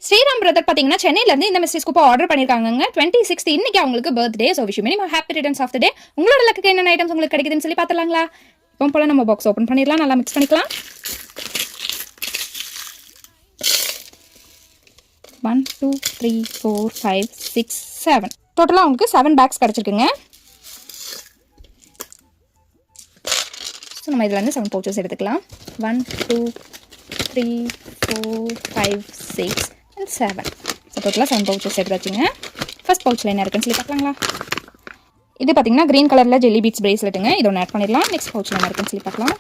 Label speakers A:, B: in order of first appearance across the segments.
A: Sriram brother பார்த்தீங்கன்னா சென்னையிலேருந்து இந்த மிஸ்டேஸ் கூப்பா ஆர்டர் பண்ணியிருக்காங்க 26th இன்னைக்கு அவங்களுக்கு birthday. So wish many happy returns of the day. உங்களோட லக்கு என்னென்ன ஐட்டம்ஸ் உங்களுக்கு கிடைக்குதுன்னு சொல்லி பார்த்துலாங்களா? இப்போ போல நம்ம பாக்ஸ் ஓப்பன் பண்ணிடலாம், நல்லா மிக்ஸ் பண்ணிக்கலாம். 1 2 3 4 5 6 7 டோட்டலாக உங்களுக்கு 7 பேக்ஸ் கிடச்சிருக்குங்க. ஸோ நம்ம இதில் வந்து 7 பவுச்சஸ் எடுத்துக்கலாம். 1 2 3 4 5 6 and 7. ஸோ டோட்டலாக 7 பவுச்சஸ் எடுத்தாச்சுங்க. ஃபர்ஸ்ட் பவுச்சில் என்ன இருக்குன்னு சொல்லி பார்க்கலாங்களா? இது பார்த்தீங்கன்னா க்ரீன் கலரில் ஜெல்லி பீட்ஸ் பிரேஸ்லெட்டுங்க. இது ஒன்று ஆட் பண்ணிடலாம். நெக்ஸ்ட் பவுச்சில் என்ன இருக்குன்னு சொல்லி பார்க்கலாம்.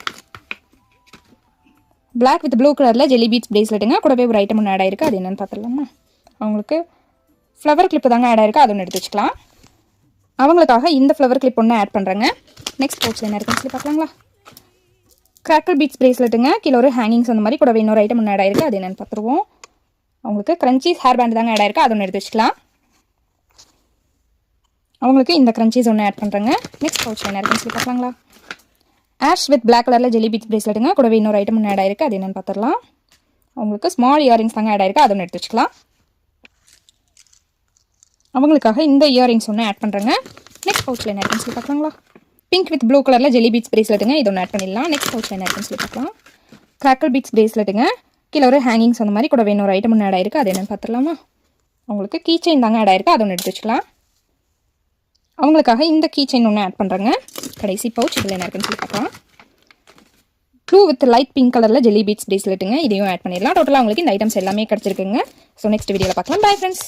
A: பிளாக் வித் ப்ளூ கலரில் ஜெல்லி பீட்ஸ் பிரேஸ்லெட்டுங்க. கூடவே ஒரு ஐட்டம் ஒன்று ஆட் ஆயிருக்கு. அது என்னென்னு பார்த்துடலாமா? அவங்களுக்கு ஃப்ளவர் கிளிப்பு தாங்க ஆட் ஆயிருக்கு. அது ஒன்று எடுத்து வச்சுக்கலாம். அவங்களுக்காக இந்த ஃப்ளவர் கிளிப் ஒன்று ஆட் பண்ணுறேங்க. நெக்ஸ்ட் பவுச்சில் என்ன இருக்குன்னு சொல்லி பார்க்கலாங்களா? கிராக்கல் பீட்ஸ் பிரேஸ்லெட்டுங்க. கீழே ஒரு ஹேங்கிங்ஸ் அந்த மாதிரி கூடவே இன்னொரு ஐட்டம் ஒன்று ஆட் ஆயிருக்கு. அது என்னென்னு பார்த்துருவோம். அவங்களுக்கு கிரன்ச்சீஸ் ஹேர் பேண்ட் தாங்க ஆட் ஆயிருக்கு. அது ஒன்று எடுத்து வச்சுக்கலாம். அவங்களுக்கு இந்த கிரன்ச்சீஸ் ஒன்று ஆட் பண்ணுறேங்க. நெக்ஸ்ட் பவுச்சில் என்ன இருக்குன்னு சொல்லி பார்க்கலாங்களா? ஆஷ் வித் பிளாக் கலரில் ஜெல்லி பீட்ஸ் பிரேஸ்லெட்டுங்க. கூடவே இன்னொரு ஐட்டம் ஒன்று ஆட் ஆயிருக்கு. அது என்னென்னு பார்த்துடலாம். அவங்களுக்கு ஸ்மால் இயரிங்ஸ் தாங்க ஆட் ஆயிருக்கு. அது ஒன்று எடுத்து வச்சுக்கலாம். அவங்களுக்காக இந்த இயரிங்ஸ் ஒன்று ஆட் பண்ணுறேங்க. நெக்ஸ்ட் பவுச்சில் என்ன இருக்குன்னு சொல்லி பார்க்கலாங்களா? பிங்க் வித் ப்ளூ கலரில் ஜெல்லி பீட்ஸ் பிரேஸ்லெட்டுங்க. இது ஒன்று ஆட் பண்ணிடலாம். நெக்ஸ்ட் பவுச்சில் என்ன இருக்குன்னு சொல்லி பார்க்கலாம். கிராக்கல் பீட்ஸ் பிரேஸ்லெட்டுங்க. கீழே ஒரு ஹேங்கிங்ஸ் அந்த மாதிரி கூடவே இன்னொரு ஐட்டம் ஒன்று ஆட் ஆயிருக்கு. அது என்னென்னு பார்த்துடலாமா? அவங்களுக்கு கீ செயின் தாங்க ஆட் ஆயிருக்கு. அது ஒன்று எடுத்து வச்சுக்கலாம். அவங்களுக்காக இந்த கீ செயின் ஒன்று ஆட் பண்ணுறேங்க. கடைசி பவுச் இதில் என்ன இருக்குன்னு சொல்லி பார்க்கலாம். ப்ளூ வித் லைட் பிங்க் கலரில் ஜெல்லி பீட்ஸ் பிரேஸ்லெட்டுங்க. இதையும் ஆட் பண்ணிடலாம். டோட்டலாக உங்களுக்கு இந்த ஐட்டம்ஸ் எல்லாமே கிடச்சிருக்குங்க. ஸோ நெக்ஸ்ட் வீடியோவில் பார்க்கலாம். Bye friends.